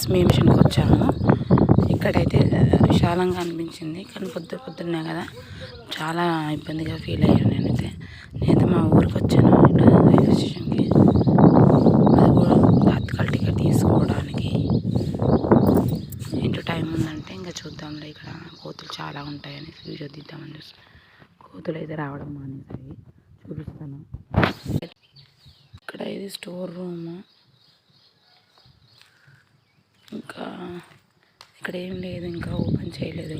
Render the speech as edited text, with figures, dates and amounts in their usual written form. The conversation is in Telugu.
ఫ్రెండ్స్ మేము మిషన్కి వచ్చాము. ఇక్కడైతే విశాలంగా అనిపించింది, కానీ పొద్దున్నే కదా చాలా ఇబ్బందిగా ఫీల్ అయ్యాను. నేనైతే మా ఊరికి వచ్చాను ఇక్కడ రైల్వే స్టేషన్కి. అది కూడా తాత్కాల్ టికెట్ తీసుకోవడానికి. ఏంటో టైం ఉందంటే ఇంకా చూద్దాంలే, ఇక్కడ కోతులు చాలా ఉంటాయని వీడియో తీద్దామని చూసి కోతులు అయితే రావడం మానేసాయి. చూపిస్తాను. ఇక్కడ ఇది స్టోర్ రూమ్. ఇంకా ఇక్కడ ఏం లేదు, ఇంకా ఓపెన్ చేయలేదు.